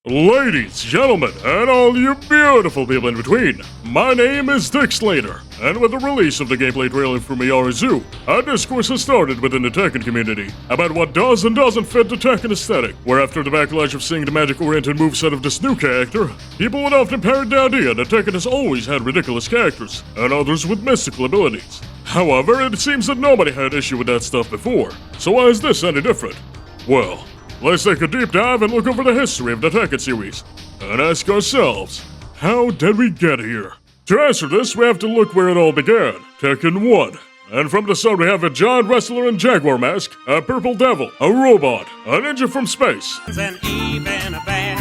Ladies, gentlemen, and all you beautiful people in between, my name is Slater, and with the release of the gameplay trailer for Miary Zo, a discourse has started within the Tekken community about what does and doesn't fit the Tekken aesthetic, where after the backlash of seeing the magic-oriented moveset of this new character, people would often parrot the idea that Tekken has always had ridiculous characters, and others with mystical abilities. However, it seems that nobody had issue with that stuff before, so why is this any different? Well, let's take a deep dive and look over the history of the Tekken series, and ask ourselves, how did we get here? To answer this, we have to look where it all began, Tekken 1. And from the start we have a giant wrestler in jaguar mask, a purple devil, a robot, a ninja from space. And even a bear.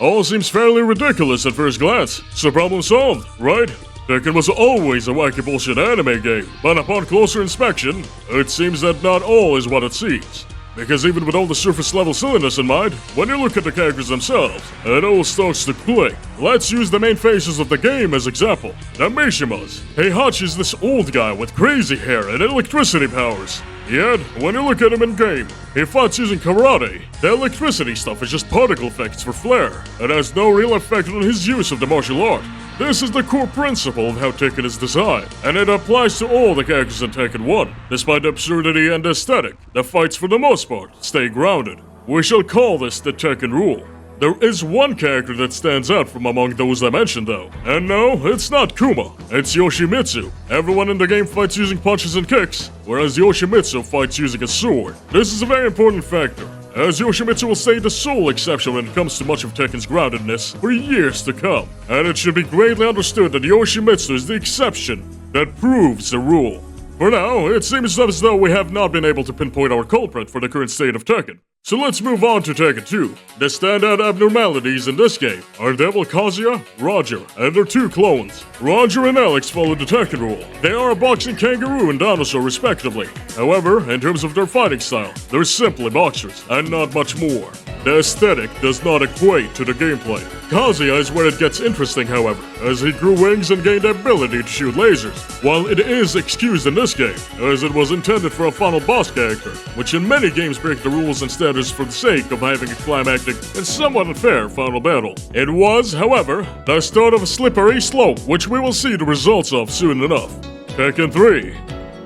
All seems fairly ridiculous at first glance, so problem solved, right? Tekken was always a wacky bullshit anime game, but upon closer inspection, it seems that not all is what it seems. Because even with all the surface level silliness in mind, when you look at the characters themselves, it all starts to click. Let's use the main faces of the game as example. The Mishimas. Heihachi is this old guy with crazy hair and electricity powers. Yet, when you look at him in game, he fights using karate. The electricity stuff is just particle effects for flair. It has no real effect on his use of the martial art. This is the core principle of how Tekken is designed, and it applies to all the characters in Tekken 1. Despite the absurdity and aesthetic, the fights for the most part stay grounded. We shall call this the Tekken rule. There is one character that stands out from among those I mentioned though. And no, it's not Kuma, it's Yoshimitsu. Everyone in the game fights using punches and kicks, whereas Yoshimitsu fights using a sword. This is a very important factor, as Yoshimitsu will stay the sole exception when it comes to much of Tekken's groundedness for years to come. And it should be greatly understood that Yoshimitsu is the exception that proves the rule. For now, it seems as though we have not been able to pinpoint our culprit for the current state of Tekken. So let's move on to Tekken 2. The standout abnormalities in this game are Devil Kazuya, Roger, and their two clones. Roger and Alex follow the Tekken rule. They are a boxing kangaroo and dinosaur respectively. However, in terms of their fighting style, they're simply boxers, and not much more. The aesthetic does not equate to the gameplay. Kazuya is where it gets interesting, however, as he grew wings and gained the ability to shoot lasers. While it is excused in this game, as it was intended for a final boss character, which in many games break the rules and standards for the sake of having a climactic and somewhat unfair final battle. It was, however, the start of a slippery slope, which we will see the results of soon enough. Tekken 3.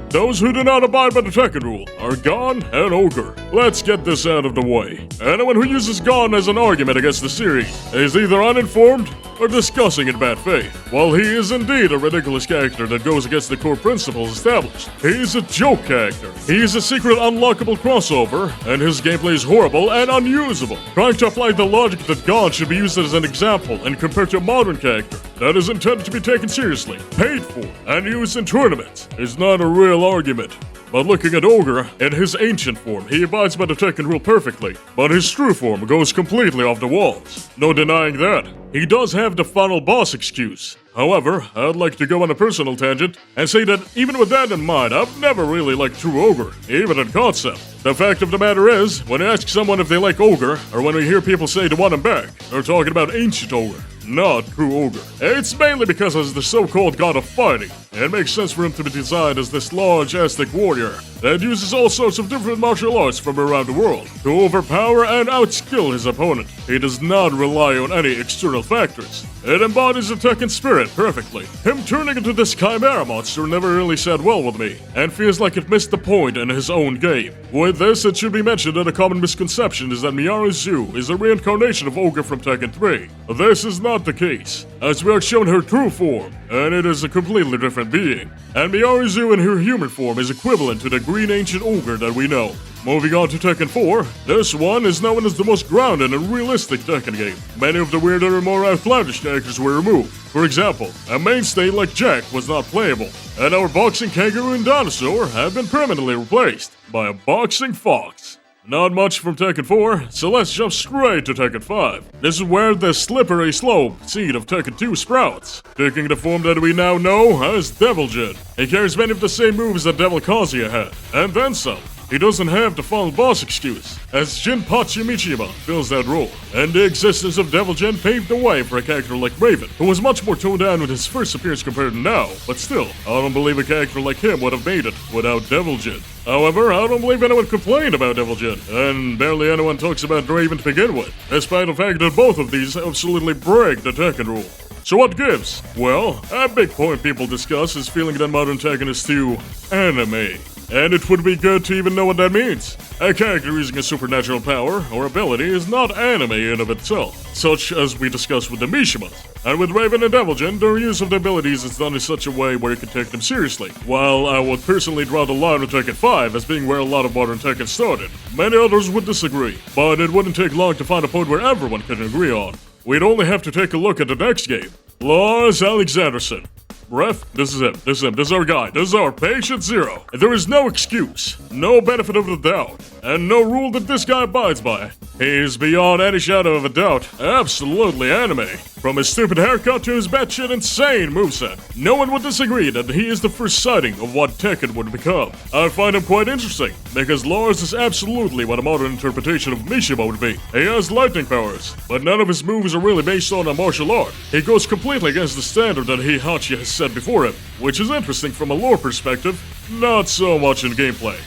Those who do not abide by the Tekken rule are Gon and Ogre. Let's get this out of the way. Anyone who uses Gon as an argument against the series is either uninformed or discussing in bad faith. While he is indeed a ridiculous character that goes against the core principles established, he's a joke character. He's a secret unlockable crossover, and his gameplay is horrible and unusable. Trying to apply the logic that Gon should be used as an example and compared to a modern character that is intended to be taken seriously, paid for, and used in tournaments is not a real argument. But looking at Ogre, in his ancient form, he abides by the Tekken rule perfectly, but his true form goes completely off the walls. No denying that. He does have the final boss excuse. However, I'd like to go on a personal tangent and say that even with that in mind, I've never really liked true Ogre, even in concept. The fact of the matter is, when I ask someone if they like Ogre, or when we hear people say to want him back, they're talking about ancient Ogre, not true Ogre. It's mainly because as the so-called god of fighting, it makes sense for him to be designed as this large Aztec warrior that uses all sorts of different martial arts from around the world to overpower and outskill his opponent. He does not rely on any external factors. It embodies the Tekken spirit perfectly. Him turning into this chimera monster never really sat well with me, and feels like it missed the point in his own game. With this, it should be mentioned that a common misconception is that Miary Zo is a reincarnation of Ogre from Tekken 3. This is not the case, as we are shown her true form, and it is a completely different being. And Miary Zo in her human form is equivalent to the green ancient Ogre that we know. Moving on to Tekken 4, this one is known as the most grounded and realistic Tekken game. Many of the weirder and more outlandish characters were removed. For example, a mainstay like Jack was not playable, and our boxing kangaroo and dinosaur have been permanently replaced by a boxing fox. Not much from Tekken 4, so let's jump straight to Tekken 5. This is where the slippery slope seed of Tekken 2 sprouts, taking the form that we now know as Devil Jin. He carries many of the same moves that Devil Kazuya had, and then some. he doesn't have the final boss excuse, as Jinpachi Mishima fills that role. And the existence of Devil Jin paved the way for a character like Raven, who was much more toned down with his first appearance compared to now, but still, I don't believe a character like him would have made it without Devil Jin. However, I don't believe anyone complained about Devil Jin, and barely anyone talks about Raven to begin with, despite the fact that both of these absolutely break the Tekken rule. So what gives? Well, a big point people discuss is feeling that modern Tekken is too anime. And it would be good to even know what that means. A character using a supernatural power or ability is not anime in of itself, such as we discussed with the Mishimas. And with Raven and Devil Jin, their use of the abilities is done in such a way where you can take them seriously. While I would personally draw the line with Tekken 5 as being where a lot of modern Tekken started, many others would disagree, but it wouldn't take long to find a point where everyone can agree on. We'd only have to take a look at the next game. Lars Alexanderson. Ref, this is him, this is our guy, this is our patient zero. And there is no excuse, no benefit of the doubt, and no rule that this guy abides by. He's beyond any shadow of a doubt, absolutely anime. From his stupid haircut to his batshit insane moveset, no one would disagree that he is the first sighting of what Tekken would become. I find him quite interesting, because Lars is absolutely what a modern interpretation of Mishima would be. He has lightning powers, but none of his moves are really based on a martial art. He goes completely against the standard that Heihachi has set before him, which is interesting from a lore perspective, not so much in gameplay.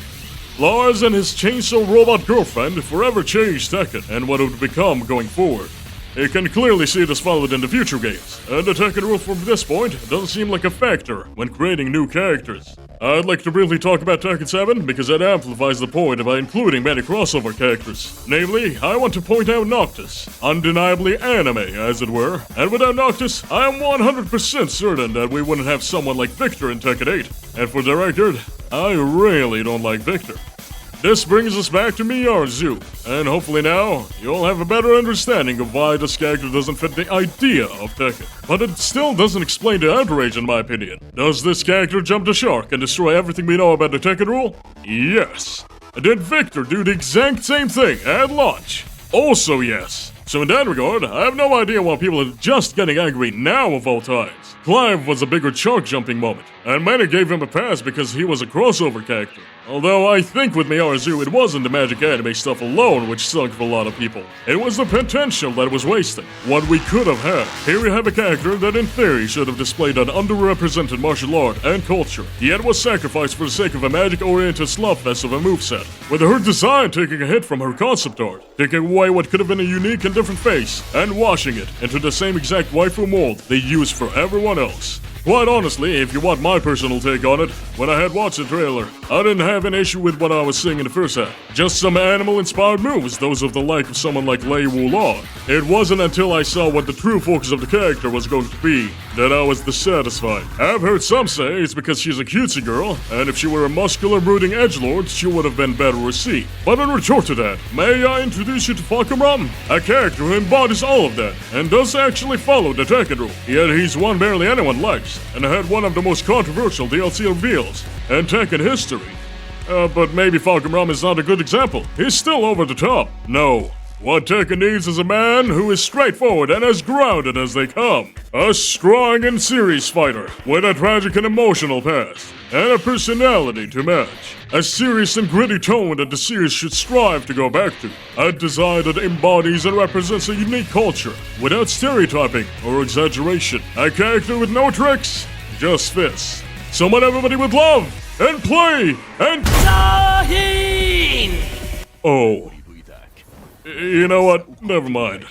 Lars and his chainsaw robot girlfriend forever changed Tekken and what it would become going forward. You can clearly see this followed in the future games, and the Tekken rule from this point doesn't seem like a factor when creating new characters. I'd like to briefly talk about Tekken 7 because that amplifies the point by including many crossover characters. Namely, I want to point out Noctis, undeniably anime as it were, and without Noctis, I am 100% certain that we wouldn't have someone like Victor in Tekken 8. And for the record, I really don't like Victor. This brings us back to Miary Zo, and hopefully now, you'll have a better understanding of why this character doesn't fit the idea of Tekken. But it still doesn't explain the outrage in my opinion. Does this character jump the shark and destroy everything we know about the Tekken rule? Yes. Did Victor do the exact same thing at launch? Also yes. So in that regard, I have no idea why people are just getting angry now of all times. Clive was a bigger shark jumping moment, and many gave him a pass because he was a crossover character. Although I think with Miary Zo it wasn't the magic anime stuff alone which sunk for a lot of people. It was the potential that was wasted. What we could have had. Here we have a character that in theory should have displayed an underrepresented martial art and culture, yet was sacrificed for the sake of a magic-oriented slugfest of a moveset. With her design taking a hit from her concept art, taking away what could have been a unique and different face, and washing it into the same exact waifu mold they use for everyone else. Quite honestly, if you want my personal take on it, when I had watched the trailer, I didn't have an issue with what I was seeing in the first half. Just some animal-inspired moves, those of the like of someone like Lei Wulong. It wasn't until I saw what the true focus of the character was going to be that I was dissatisfied. I've heard some say it's because she's a cutesy girl, and if she were a muscular, brooding edgelord, she would have been better received. But in retort to that, may I introduce you to Falcon, a character who embodies all of that, and does actually follow the Tekken rule. Yet he's one barely anyone likes, and had one of the most controversial DLC reveals in Tekken history. But maybe Falcon is not a good example. He's still over the top. No. What Tekken needs is a man who is straightforward and as grounded as they come. A strong and serious fighter with a tragic and emotional past, and a personality to match. A serious and gritty tone that the series should strive to go back to. A design that embodies and represents a unique culture without stereotyping or exaggeration. A character with no tricks, just fists. Someone everybody would love and play and... Oh. You know what? Never mind.